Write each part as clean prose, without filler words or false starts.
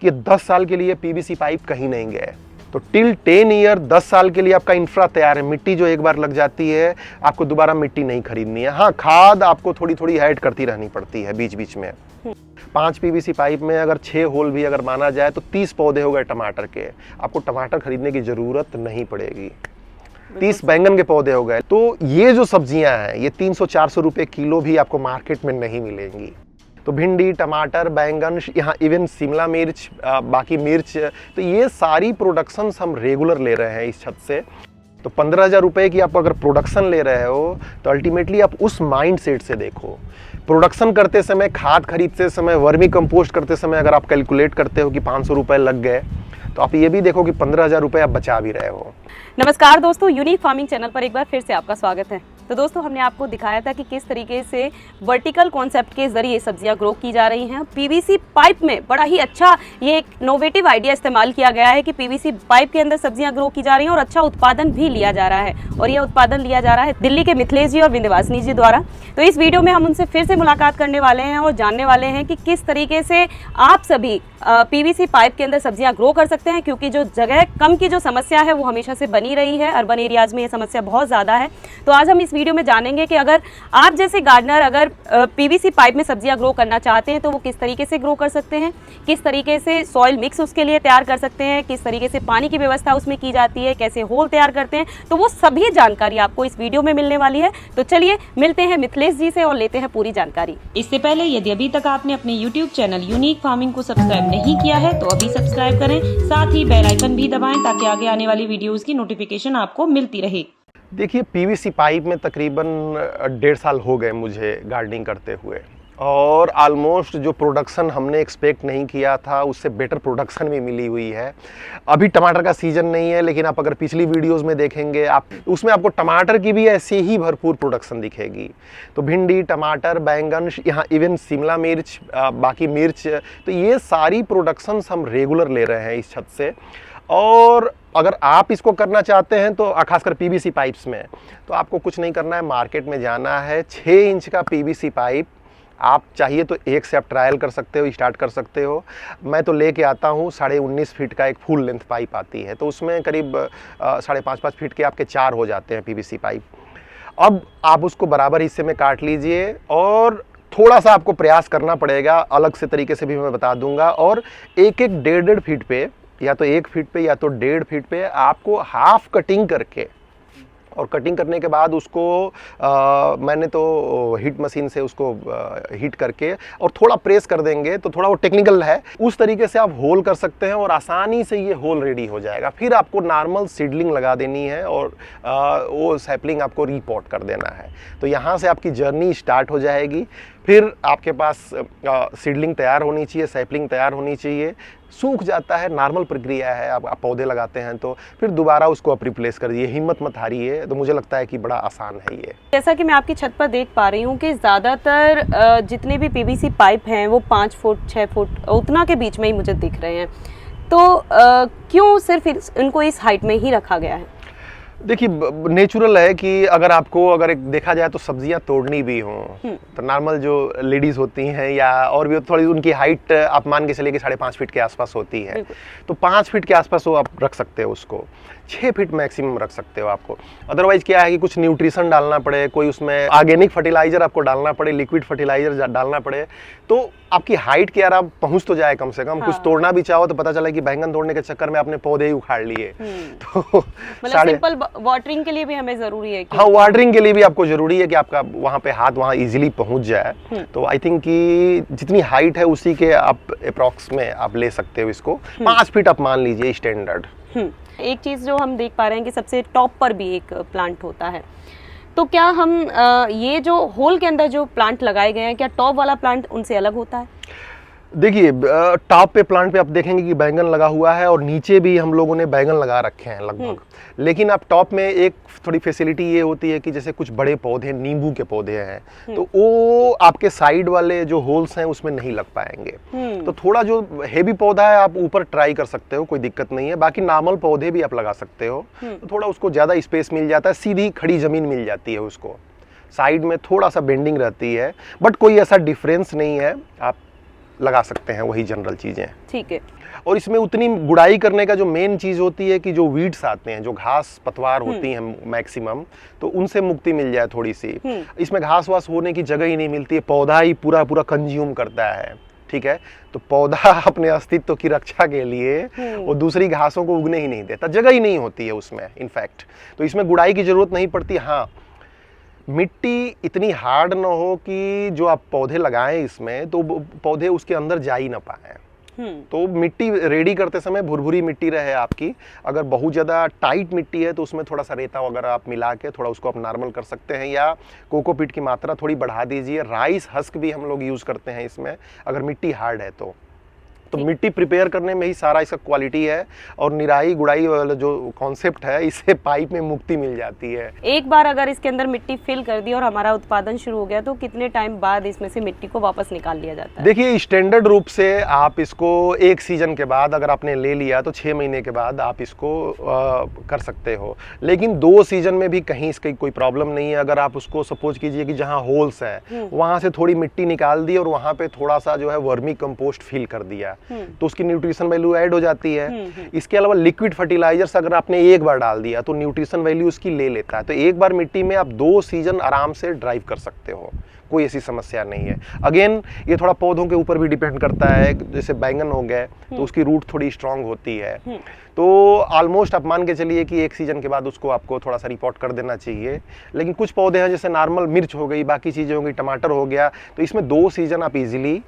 कि 10 साल के लिए पीवीसी पाइप कहीं नहीं गए। तो टिल 10 ईयर 10 साल के लिए आपका इंफ्रा तैयार है। मिट्टी जो एक बार लग जाती है आपको दोबारा मिट्टी नहीं खरीदनी है। हाँ, खाद आपको थोड़ी थोड़ी ऐड करती रहनी पड़ती है बीच बीच में। 5 पीवीसी पाइप में अगर 6 होल भी अगर माना जाए तो 30 पौधे हो गए टमाटर के। आपको टमाटर खरीदने की जरूरत नहीं पड़ेगी। 30 बैंगन के पौधे हो गए। तो ये जो सब्जियां हैं ये 300-400 रुपए किलो भी आपको मार्केट में नहीं मिलेंगी। तो भिंडी, टमाटर, बैंगन, यहाँ इवन शिमला मिर्च, बाकी मिर्च, तो ये सारी प्रोडक्शंस हम रेगुलर ले रहे हैं इस छत से। तो 15,000 रुपए की आप अगर प्रोडक्शन ले रहे हो तो अल्टीमेटली आप उस माइंड सेट से देखो। प्रोडक्शन करते समय, खाद खरीदते समय, वर्मी कंपोस्ट करते समय अगर आप कैलकुलेट करते हो कि 500 रुपए लग गए तो आप ये भी देखो कि 15,000 रुपए आप बचा भी रहे हो। नमस्कार दोस्तों, यूनिक फार्मिंग चैनल पर एक बार फिर से आपका स्वागत है। तो दोस्तों, हमने आपको दिखाया था कि किस तरीके से वर्टिकल कॉन्सेप्ट के जरिए सब्जियां ग्रो की जा रही हैं। पीवीसी पाइप में बड़ा ही अच्छा ये एक इनोवेटिव आइडिया इस्तेमाल किया गया है कि पीवीसी पाइप के अंदर सब्जियां ग्रो की जा रही हैं और अच्छा उत्पादन भी लिया जा रहा है। और यह उत्पादन लिया जा रहा है दिल्ली के मिथिलेश जी और विंध्यवासिनी जी द्वारा। तो इस वीडियो में हम उनसे फिर से मुलाकात करने वाले हैं और जानने वाले हैं कि किस तरीके से आप सभी पीवीसी पाइप के अंदर सब्जियां ग्रो कर सकते हैं, क्योंकि जो जगह कम की जो समस्या है वो हमेशा से बनी रही है। अर्बन एरियाज में ये समस्या बहुत ज़्यादा है। तो आज हम इस वीडियो में जानेंगे कि अगर आप जैसे गार्डनर अगर पीवीसी पाइप में सब्जियां ग्रो करना चाहते हैं तो वो किस तरीके से ग्रो कर सकते हैं, किस तरीके से सॉइल मिक्स उसके लिए तैयार कर सकते हैं, किस तरीके से पानी की व्यवस्था उसमें की जाती है, कैसे होल तैयार करते हैं, तो वो सभी जानकारी आपको इस वीडियो में मिलने वाली है। तो चलिए मिलते हैं मिथिलेश जी से और लेते हैं पूरी जानकारी। इससे पहले यदि अभी तक आपने अपने YouTube चैनल यूनिक फार्मिंग को सब्सक्राइब नहीं किया है तो अभी सब्सक्राइब करें, साथ ही बेल आइकन भी दबाएं ताकि आगे आने वाली वीडियोस की नोटिफिकेशन आपको मिलती रहे। देखिए, पीवीसी पाइप में तकरीबन 1.5 साल हो गए मुझे गार्डनिंग करते हुए, और ऑलमोस्ट जो प्रोडक्शन हमने एक्सपेक्ट नहीं किया था उससे बेटर प्रोडक्शन भी मिली हुई है। अभी टमाटर का सीजन नहीं है, लेकिन आप अगर पिछली वीडियोस में देखेंगे आप उसमें आपको टमाटर की भी ऐसे ही भरपूर प्रोडक्शन दिखेगी। तो भिंडी, टमाटर, बैंगन, यहाँ इवन शिमला मिर्च, बाकी मिर्च, तो ये सारी प्रोडक्शंस हम रेगुलर ले रहे हैं इस छत से। और अगर आप इसको करना चाहते हैं तो खासकर पीवीसी पाइप्स में, तो आपको कुछ नहीं करना है, मार्केट में जाना है। 6 इंच का पीवीसी पाइप आप चाहिए तो एक से आप ट्रायल कर सकते हो, स्टार्ट कर सकते हो। मैं तो लेके आता हूँ 19.5 फीट का एक फुल लेंथ पाइप आती है, तो उसमें करीब 5.5 फीट के आपके 4 हो जाते हैं पीवीसी पाइप। अब आप उसको बराबर हिस्से में काट लीजिए और थोड़ा सा आपको प्रयास करना पड़ेगा, अलग से तरीके से भी मैं बता दूंगा। और एक 1.5 फीट पे, या तो 1 फीट पे या तो 1.5 फीट पे आपको हाफ कटिंग करके, और कटिंग करने के बाद उसको मैंने तो हीट मशीन से उसको हीट करके और थोड़ा प्रेस कर देंगे, तो थोड़ा वो टेक्निकल है, उस तरीके से आप होल कर सकते हैं और आसानी से ये होल रेडी हो जाएगा। फिर आपको नॉर्मल सीडलिंग लगा देनी है और वो सैपलिंग आपको रीपॉट कर देना है। तो यहाँ से आपकी जर्नी स्टार्ट हो जाएगी। फिर आपके पास सीडलिंग तैयार होनी चाहिए, सैपलिंग तैयार होनी चाहिए। सूख जाता है, नॉर्मल प्रक्रिया है। आप पौधे लगाते हैं तो फिर दोबारा उसको आप रिप्लेस कर दिए, हिम्मत मत हारिए। तो मुझे लगता है कि बड़ा आसान है ये। जैसा कि मैं आपकी छत पर देख पा रही हूँ कि ज़्यादातर जितने भी पीवीसी पाइप हैं वो 5 फुट 6 फुट उतना के बीच में ही मुझे दिख रहे हैं। तो क्यों सिर्फ इनको इस हाइट में ही रखा गया है? देखिए, नेचुरल है कि अगर आपको अगर एक देखा जाए तो सब्जियां तोड़नी भी हों तो नॉर्मल जो लेडीज़ होती हैं या और भी थोड़ी, उनकी हाइट आप मान के चलिए कि 5.5 फीट के आसपास होती है। तो 5 फीट के आसपास वो आप रख सकते हो उसको। 6 फीट मैक्सिमम रख सकते हो आपको। अदरवाइज क्या है कि कुछ न्यूट्रिशन डालना पड़े, कोई उसमें ऑर्गेनिक फर्टिलाइजर आपको डालना पड़े, लिक्विड फर्टिलाइजर डालना पड़े, तो आपकी हाइट के यार आप पहुंच तो जाए कम से कम। कुछ तोड़ना भी चाहो तो पता चला कि बैंगन तोड़ने के चक्कर में आपने पौधे ही उखाड़ लिए। तो मतलब सिंपल वाटरिंग के लिए भी हमें जरूरी है कि हाँ, वाटरिंग के लिए भी आपको जरूरी है कि आपका वहां पे हाथ वहां इजीली पहुंच जाए। तो आई थिंक कि जितनी हाइट है उसी के आप अप्रॉक्स में आप ले सकते हो इसको। 5 फीट आप मान लीजिए स्टैंडर्ड। एक चीज जो हम देख पा रहे हैं कि सबसे टॉप पर भी एक प्लांट होता है, तो क्या हम ये जो होल के अंदर जो प्लांट लगाए गए हैं, क्या टॉप वाला प्लांट उनसे अलग होता है? देखिए, टॉप पे प्लांट पे आप देखेंगे कि बैंगन लगा हुआ है और नीचे भी हम लोगों ने बैंगन लगा रखे हैं लगभग। लेकिन आप टॉप में एक थोड़ी फैसिलिटी ये होती है कि जैसे कुछ बड़े पौधे, नींबू के पौधे हैं, तो वो आपके साइड वाले जो होल्स हैं उसमें नहीं लग पाएंगे। तो थोड़ा जो हेवी पौधा है आप ऊपर ट्राई कर सकते हो, कोई दिक्कत नहीं है। बाकी नॉर्मल पौधे भी आप लगा सकते हो, तो थोड़ा उसको ज़्यादा स्पेस मिल जाता है, सीधी खड़ी ज़मीन मिल जाती है उसको। साइड में थोड़ा सा बेंडिंग रहती है, बट कोई ऐसा डिफरेंस नहीं है, आप लगा सकते हैं वही जनरल चीज़ें। ठीक है। और इसमें उतनी गुड़ाई करने का जो मेन चीज़ होती है कि जो वीड्स आते हैं, जो घास पतवार होती हैं मैक्सिमम, तो उनसे मुक्ति मिल जाए थोड़ी सी। इसमें घास वास होने की जगह ही नहीं मिलती है, पौधा ही पूरा पूरा कंज्यूम करता है, ठीक है। तो पौधा अपने अस्तित्व की रक्षा के लिए वो दूसरी घासों को उगने ही नहीं देता, जगह ही नहीं होती है उसमें इनफैक्ट। तो इसमें गुड़ाई की जरूरत नहीं पड़ती। हाँ, मिट्टी इतनी हार्ड ना हो कि जो आप पौधे लगाएं इसमें तो पौधे उसके अंदर जा ही ना पाए। तो मिट्टी रेडी करते समय भुरभुरी मिट्टी रहे आपकी। अगर बहुत ज़्यादा टाइट मिट्टी है तो उसमें थोड़ा सा रेता वगैरह आप मिला के थोड़ा उसको आप नॉर्मल कर सकते हैं, या कोकोपीट की मात्रा थोड़ी बढ़ा दीजिए। राइस हस्क भी हम लोग यूज़ करते हैं इसमें, अगर मिट्टी हार्ड है तो मिट्टी प्रिपेयर करने में ही सारा इसका क्वालिटी है। और निराई गुड़ाई वाला जो कॉन्सेप्ट है, इससे पाइप में मुक्ति मिल जाती है। एक बार अगर इसके अंदर मिट्टी फिल कर दी और हमारा उत्पादन शुरू हो गया तो कितने टाइम बाद इसमें से मिट्टी को वापस निकाल लिया जाता है? देखिए, स्टैंडर्ड रूप से आप इसको 1 सीजन के बाद अगर आपने ले लिया तो 6 महीने के बाद आप इसको कर सकते हो। लेकिन 2 सीजन में भी कहीं इसकी कोई प्रॉब्लम नहीं है। अगर आप उसको सपोज कीजिए कि जहाँ होल्स है वहाँ से थोड़ी मिट्टी निकाल दी और वहाँ पे थोड़ा सा जो है वर्मी कंपोस्ट फिल कर दिया, तो उसकी न्यूट्रिशन वैल्यू ऐड हो जाती है। इसके अलावा लिक्विड फर्टिलाइजर्स अगर आपने एक बार डाल दिया तो न्यूट्रिशन वैल्यू उसकी ले लेता है। तो एक बार मिट्टी में आप 2 सीजन आराम से ड्राइव कर सकते हो, कोई ऐसी समस्या नहीं है। अगेन ये थोड़ा पौधों के ऊपर भी डिपेंड करता है। जैसे बैंगन हो गए तो उसकी रूट थोड़ी स्ट्रांग होती है, तो ऑलमोस्ट आप मान के चलिए कि 1 सीजन के बाद उसको आपको थोड़ा सा रिपोर्ट कर देना चाहिए। लेकिन कुछ पौधे हैं जैसे नॉर्मल मिर्च हो गई, बाकी चीज़ें हो गई, टमाटर हो गया, तो इसमें 2 सीजन आप इजीली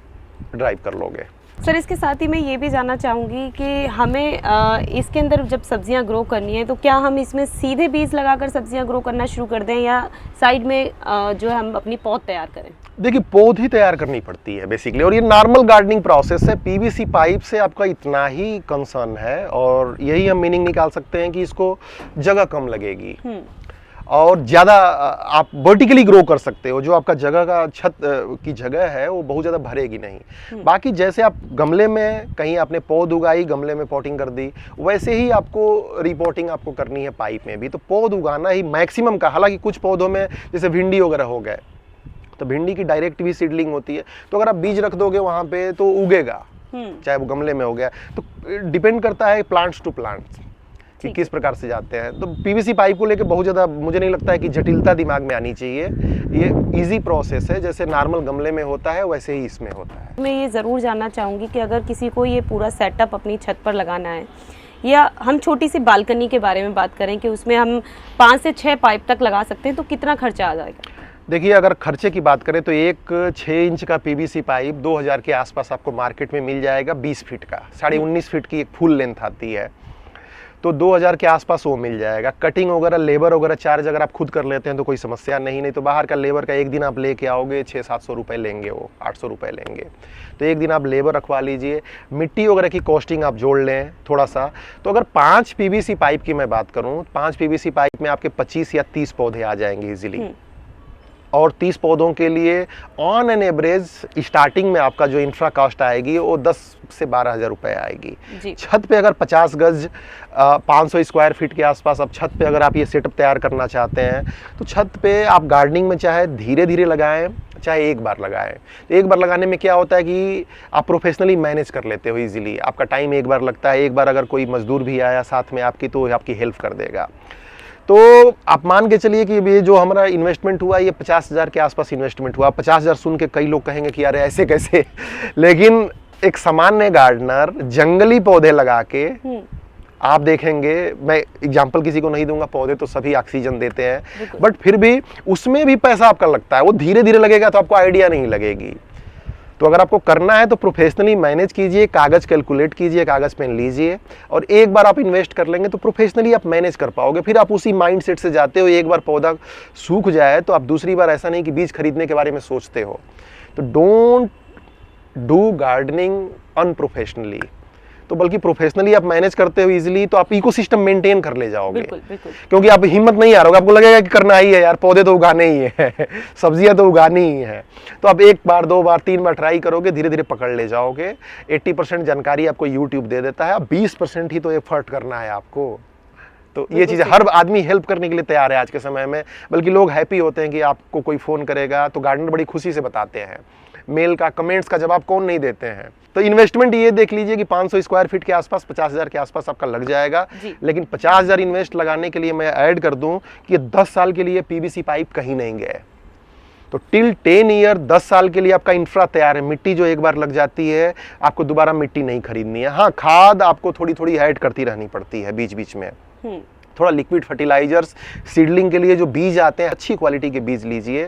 ड्राइव कर लोगे। सर, इसके साथ ही मैं ये भी जानना चाहूँगी कि हमें इसके अंदर जब सब्जियां ग्रो करनी है तो क्या हम इसमें सीधे बीज लगाकर सब्जियां ग्रो करना शुरू कर दें या साइड में जो है हम अपनी पौध तैयार करें? देखिए, पौध ही तैयार करनी पड़ती है बेसिकली, और ये नॉर्मल गार्डनिंग प्रोसेस है। पीवीसी पाइप से आपका इतना ही कंसर्न है, और यही हम मीनिंग निकाल सकते हैं कि इसको जगह कम लगेगी और ज़्यादा आप वर्टिकली ग्रो कर सकते हो। जो आपका जगह का छत की जगह है वो बहुत ज़्यादा भरेगी नहीं। बाकी जैसे आप गमले में कहीं आपने पौध उगाई, गमले में पॉटिंग कर दी, वैसे ही आपको रिपोर्टिंग आपको करनी है पाइप में भी। तो पौध उगाना ही मैक्सिमम का, हालांकि कुछ पौधों में जैसे भिंडी वगैरह हो गए तो भिंडी की डायरेक्ट भी सीडलिंग होती है, तो अगर आप बीज रख दोगे वहाँ पे तो उगेगा, चाहे वो गमले में हो गया। तो डिपेंड करता है प्लांट्स टू प्लांट्स कि किस प्रकार से जाते हैं। तो पीवीसी पाइप को लेकर बहुत ज़्यादा मुझे नहीं लगता है कि जटिलता दिमाग में आनी चाहिए। ये इजी प्रोसेस है, जैसे नॉर्मल गमले में होता है वैसे ही इसमें होता है। मैं ये ज़रूर जानना चाहूँगी कि अगर किसी को ये पूरा सेटअप अपनी छत पर लगाना है, या हम छोटी सी बालकनी के बारे में बात करें कि उसमें हम 5 से 6 पाइप तक लगा सकते हैं, तो कितना खर्चा आ जाएगा? देखिए, अगर खर्चे की बात करें तो एक 6 इंच का पीवीसी पाइप 2000 के आसपास आपको मार्केट में मिल जाएगा। 20 फीट का 19.5 फीट की एक फुल लेंथ आती है, तो 2000 के आसपास वो मिल जाएगा। कटिंग वगैरह, लेबर वगैरह चार्ज अगर आप खुद कर लेते हैं तो कोई समस्या नहीं तो बाहर का लेबर का एक दिन आप लेके आओगे 600-700 रुपये लेंगे, वो 800 रुपये लेंगे। तो एक दिन आप लेबर रखवा लीजिए। मिट्टी वगैरह की कॉस्टिंग आप जोड़ लें थोड़ा सा। तो अगर 5 पीवीसी पाइप की मैं बात करूँ, 5 पीवीसी पाइप में आपके 25 या 30 पौधे आ जाएंगे इजीली। और 30 पौधों के लिए ऑन एन एवरेज स्टार्टिंग में आपका जो इंफ्रा कॉस्ट आएगी वो 10 से 12 हज़ार रुपये आएगी। छत पे अगर 50 गज 500 स्क्वायर फीट के आसपास आप छत पे अगर आप ये सेटअप तैयार करना चाहते हैं तो छत पे आप गार्डनिंग में चाहे धीरे धीरे लगाएं चाहे एक बार लगाएं। तो एक बार लगाने में क्या होता है कि आप प्रोफेशनली मैनेज कर लेते हो इजीली। आपका टाइम एक बार लगता है, एक बार अगर कोई मजदूर भी आया साथ में आपकी तो आपकी हेल्प कर देगा। तो आप मान के चलिए कि ये जो हमारा इन्वेस्टमेंट हुआ ये 50,000 के आसपास इन्वेस्टमेंट हुआ। 50,000 सुन के कई लोग कहेंगे कि यार ऐसे कैसे, लेकिन एक सामान्य गार्डनर जंगली पौधे लगा के आप देखेंगे, मैं एग्जांपल किसी को नहीं दूंगा, पौधे तो सभी ऑक्सीजन देते हैं, बट फिर भी उसमें भी पैसा आपका लगता है। वो धीरे धीरे लगेगा तो आपको आइडिया नहीं लगेगी। तो अगर आपको करना है तो प्रोफेशनली मैनेज कीजिए, कागज़ कैलकुलेट कीजिए, कागज़ पेन लीजिए, और एक बार आप इन्वेस्ट कर लेंगे तो प्रोफेशनली आप मैनेज कर पाओगे। फिर आप उसी माइंडसेट से जाते हो। एक बार पौधा सूख जाए तो आप दूसरी बार ऐसा नहीं कि बीज खरीदने के बारे में सोचते हो। तो डोंट डू गार्डनिंग अनप्रोफेशनली, तो बल्कि प्रोफेशनली आप मैनेज करते हो इजीली, तो आप इकोसिस्टम मेंटेन कर ले जाओगे। बिल्कुल, बिल्कुल। क्योंकि आप हिम्मत नहीं आ रहा होगा, आपको लगेगा कि करना ही है यार, पौधे तो उगाने ही है सब्जियां तो उगानी ही है। तो आप 1 बार 2 बार 3 बार ट्राई करोगे, धीरे धीरे पकड़ ले जाओगे। 80% जानकारी आपको यूट्यूब दे देता है, 20% ही तो एफर्ट करना है आपको। तो ये चीज़ें हर आदमी हेल्प करने के लिए तैयार है आज के समय में, बल्कि लोग हैप्पी होते हैं कि आपको कोई फ़ोन करेगा तो गार्डनर बड़ी खुशी से बताते हैं मेल का, कमेंट्स का जवाब कौन नहीं देते हैं। तो इन्वेस्टमेंट ये देख लीजिए कि 500 स्क्वायर फीट के आसपास 50,000 के आसपास आपका लग जाएगा। लेकिन 50,000 इन्वेस्ट लगाने के लिए मैं ऐड कर दूं कि 10 साल के लिए पीवीसी पाइप कहीं नहीं गए। तो टिल 10 ईयर 10 साल के लिए आपका इंफ्रा तैयार है। मिट्टी जो एक बार लग जाती है, आपको दोबारा मिट्टी नहीं खरीदनी है। हाँ, खाद आपको थोड़ी थोड़ी ऐड करती रहनी पड़ती है बीच बीच में। थोड़ा लिक्विड फर्टिलाइजर्स, सीडलिंग के लिए जो बीज आते हैं अच्छी क्वालिटी के बीज लीजिए,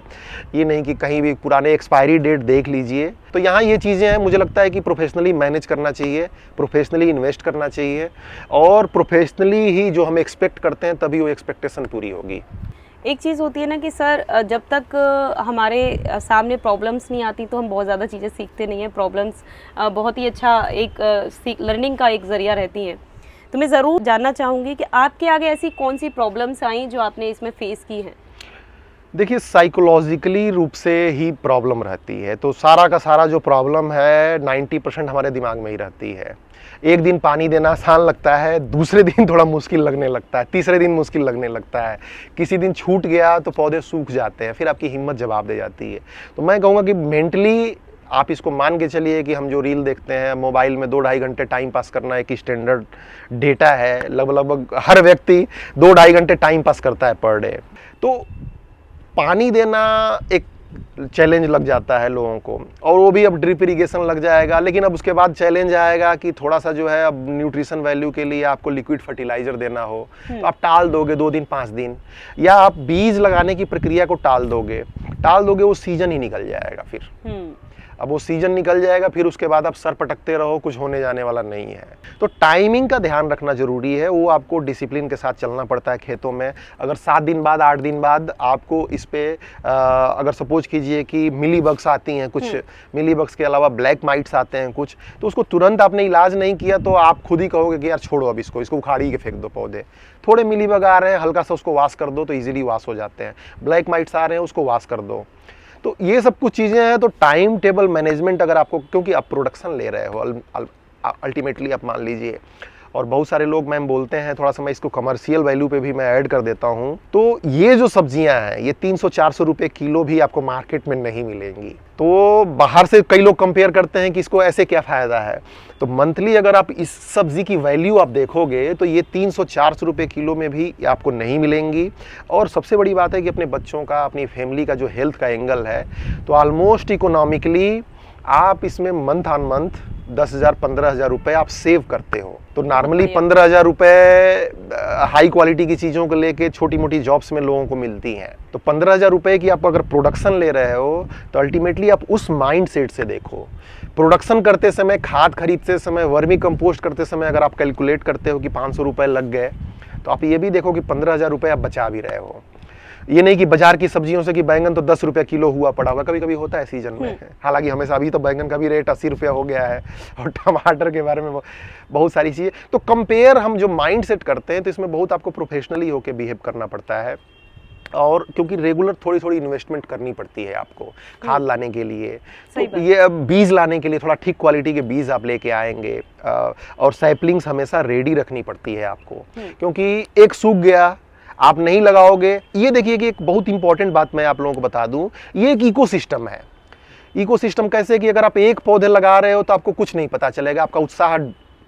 ये नहीं कि कहीं भी पुराने एक्सपायरी डेट देख लीजिए। तो यहाँ ये चीज़ें हैं, मुझे लगता है कि प्रोफेशनली मैनेज करना चाहिए, प्रोफेशनली इन्वेस्ट करना चाहिए, और प्रोफेशनली ही जो हम एक्सपेक्ट करते हैं तभी वो एक्सपेक्टेशन पूरी होगी। एक चीज़ होती है ना कि सर, जब तक हमारे सामने प्रॉब्लम्स नहीं आती तो हम बहुत ज़्यादा चीज़ें सीखते नहीं हैं। प्रॉब्लम्स बहुत ही अच्छा एक लर्निंग का एक ज़रिया रहती हैं। तो मैं ज़रूर जानना चाहूँगी कि आपके आगे ऐसी कौन सी प्रॉब्लम्स आई जो आपने इसमें फेस की हैं? देखिए, साइकोलॉजिकली रूप से ही प्रॉब्लम रहती है। तो सारा का सारा जो प्रॉब्लम है 90% हमारे दिमाग में ही रहती है। एक दिन पानी देना आसान लगता है, दूसरे दिन थोड़ा मुश्किल लगने लगता है, तीसरे दिन मुश्किल लगने लगता है, किसी दिन छूट गया तो पौधे सूख जाते हैं, फिर आपकी हिम्मत जवाब दे जाती है। तो मैं कहूँगा कि मेंटली आप इसको मान के चलिए कि हम जो रील देखते हैं मोबाइल में 2-2.5 घंटे टाइम पास करना एक स्टैंडर्ड डेटा है। लगभग हर व्यक्ति 2-2.5 घंटे टाइम पास करता है पर डे। तो पानी देना एक चैलेंज लग जाता है लोगों को, और वो भी अब ड्रिप इरिगेशन लग जाएगा। लेकिन अब उसके बाद चैलेंज आएगा कि थोड़ा सा जो है अब न्यूट्रिशन वैल्यू के लिए आपको लिक्विड फर्टिलाइजर देना हो, तो आप टाल दोगे 2 दिन 5 दिन, या आप बीज लगाने की प्रक्रिया को टाल दोगे, वो सीजन ही निकल जाएगा। फिर अब वो सीजन निकल जाएगा, फिर उसके बाद आप सर पटकते रहो, कुछ होने जाने वाला नहीं है। तो टाइमिंग का ध्यान रखना जरूरी है, वो आपको डिसिप्लिन के साथ चलना पड़ता है खेतों में। अगर 7 दिन बाद 8 दिन बाद आपको इस पे अगर सपोज कीजिए कि मिली बग्स आती हैं, कुछ मिली बग्स के अलावा ब्लैक माइट्स आते हैं कुछ, तो उसको तुरंत आपने इलाज नहीं किया तो आप खुद ही कहोगे कि यार छोड़ो, अब इसको उखाड़ी के फेंक दो पौधे। थोड़े मिली बग आ रहे हैं, हल्का सा उसको वॉश कर दो तो ईजिली वॉश हो जाते हैं। ब्लैक माइट्स आ रहे हैं, उसको वॉश कर दो। तो ये सब कुछ चीज़ें हैं। तो टाइम टेबल मैनेजमेंट अगर आपको, क्योंकि आप प्रोडक्शन ले रहे हो अल्टीमेटली, आप मान लीजिए, और बहुत सारे लोग मैम बोलते हैं, थोड़ा सा मैं इसको कमर्शियल वैल्यू पे भी मैं ऐड कर देता हूँ। तो ये जो सब्जियां हैं ये 300-400 रुपये किलो भी आपको मार्केट में नहीं मिलेंगी। तो बाहर से कई लोग कंपेयर करते हैं कि इसको ऐसे क्या फ़ायदा है। तो मंथली अगर आप इस सब्जी की वैल्यू आप देखोगे तो ये 300-400 रुपये किलो में भी आपको नहीं मिलेंगी। और सबसे बड़ी बात है कि अपने बच्चों का, अपनी फैमिली का जो हेल्थ का एंगल है, तो ऑलमोस्ट इकोनॉमिकली आप इसमें मंथ ऑन मंथ 10,000-15,000 रुपये आप सेव करते हो। तो नॉर्मली 15,000 रुपये हाई क्वालिटी की चीज़ों को लेके छोटी मोटी जॉब्स में लोगों को मिलती हैं। तो 15,000 रुपये की आप अगर प्रोडक्शन ले रहे हो तो अल्टीमेटली आप उस माइंड सेट से देखो। प्रोडक्शन करते समय, खाद खरीदते समय, वर्मी कंपोस्ट करते समय अगर आप कैलकुलेट करते हो कि 500 रुपये लग गए, तो आप ये भी देखो कि 15,000 रुपये आप बचा भी रहे हो। ये नहीं कि बाजार की सब्जियों से कि बैंगन तो 10 रुपये किलो हुआ पड़ा होगा, कभी कभी होता है सीजन में। हालांकि हमेशा, अभी तो बैंगन का भी रेट 80 रुपया हो गया है, और टमाटर के बारे में बहुत सारी चीज़ें। तो कंपेयर हम जो माइंड सेट करते हैं तो इसमें बहुत आपको प्रोफेशनली होकर बिहेव करना पड़ता है। और क्योंकि रेगुलर थोड़ी थोड़ी इन्वेस्टमेंट करनी पड़ती है आपको खाद लाने के लिए, तो ये बीज लाने के लिए थोड़ा ठीक क्वालिटी के बीज आप लेके आएंगे, और सैपलिंग्स हमेशा रेडी रखनी पड़ती है आपको, क्योंकि एक सूख गया आप नहीं लगाओगे। ये देखिए कि एक बहुत इंपॉर्टेंट बात मैं आप लोगों को बता दूं, ये एक इकोसिस्टम है। इकोसिस्टम कैसे कि अगर आप एक पौधे लगा रहे हो तो आपको कुछ नहीं पता चलेगा, आपका उत्साह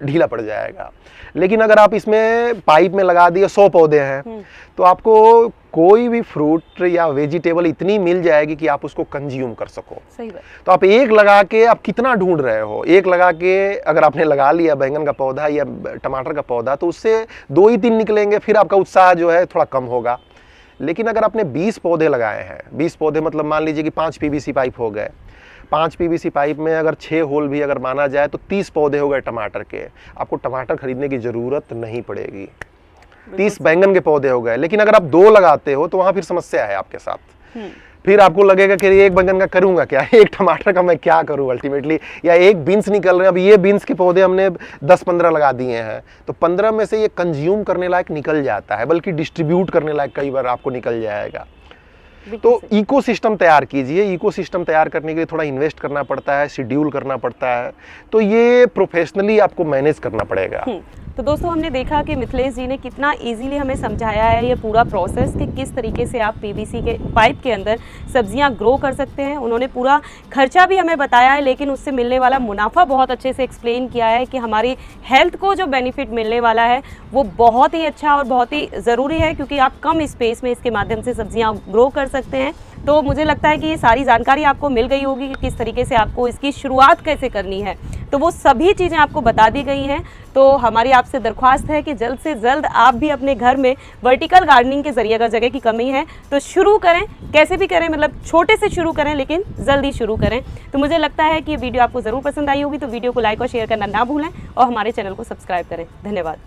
ढीला पड़ जाएगा। लेकिन अगर आप इसमें पाइप में लगा दिए 100 पौधे हैं, तो आपको कोई भी फ्रूट या वेजिटेबल इतनी मिल जाएगी कि आप उसको कंज्यूम कर सको। सही बात। तो आप एक लगा के आप कितना ढूंढ रहे हो, एक लगा के अगर आपने लगा लिया बैंगन का पौधा या टमाटर का पौधा, तो उससे 2 ही 3 निकलेंगे, फिर आपका उत्साह जो है थोड़ा कम होगा। लेकिन अगर आपने 20 पौधे लगाए हैं, 20 पौधे मतलब मान लीजिए कि 5 पीवीसी पाइप हो गए, 5 पीवीसी पाइप में अगर 6 होल भी अगर माना जाए तो 30 पौधे हो गए टमाटर के। आपको टमाटर खरीदने की जरूरत नहीं पड़ेगी। 30 बैंगन के पौधे हो गए। लेकिन अगर आप 2 लगाते हो तो वहां फिर समस्या है आपके साथ। फिर आपको लगेगा कि एक बैंगन का करूंगा क्या, एक टमाटर का मैं क्या करूं अल्टीमेटली, या एक बीन्स निकल रहे हैं। अब ये बीन्स के पौधे हमने 10-15 लगा दिए हैं, तो 15 में से ये कंज्यूम करने लायक निकल जाता है, बल्कि डिस्ट्रीब्यूट करने लायक कई बार आपको निकल जाएगा। तो इकोसिस्टम तैयार कीजिए। इकोसिस्टम तैयार करने के लिए थोड़ा इन्वेस्ट करना पड़ता है, शेड्यूल करना पड़ता है, तो ये प्रोफेशनली आपको मैनेज करना पड़ेगा। तो दोस्तों हमने देखा कि मिथिलेश जी ने कितना इजीली हमें समझाया है ये पूरा प्रोसेस कि किस तरीके से आप पीवीसी के पाइप के अंदर सब्जियां ग्रो कर सकते हैं। उन्होंने पूरा खर्चा भी हमें बताया है, लेकिन उससे मिलने वाला मुनाफा बहुत अच्छे से एक्सप्लेन किया है कि हमारी हेल्थ को जो बेनिफिट मिलने वाला है वो बहुत ही अच्छा और बहुत ही ज़रूरी है, क्योंकि आप कम स्पेस में इसके माध्यम से सब्जियां ग्रो कर सकते हैं। तो मुझे लगता है कि ये सारी जानकारी आपको मिल गई होगी कि किस तरीके से आपको इसकी शुरुआत कैसे करनी है, तो वो सभी चीज़ें आपको बता दी गई हैं। तो हमारी आपसे दरख्वास्त है कि जल्द से जल्द आप भी अपने घर में वर्टिकल गार्डनिंग के जरिए, अगर जगह की कमी है तो शुरू करें, कैसे भी करें, मतलब छोटे से शुरू करें लेकिन जल्दी शुरू करें। तो मुझे लगता है कि ये वीडियो आपको ज़रूर पसंद आई होगी, तो वीडियो को लाइक और शेयर करना ना भूलें और हमारे चैनल को सब्सक्राइब करें। धन्यवाद।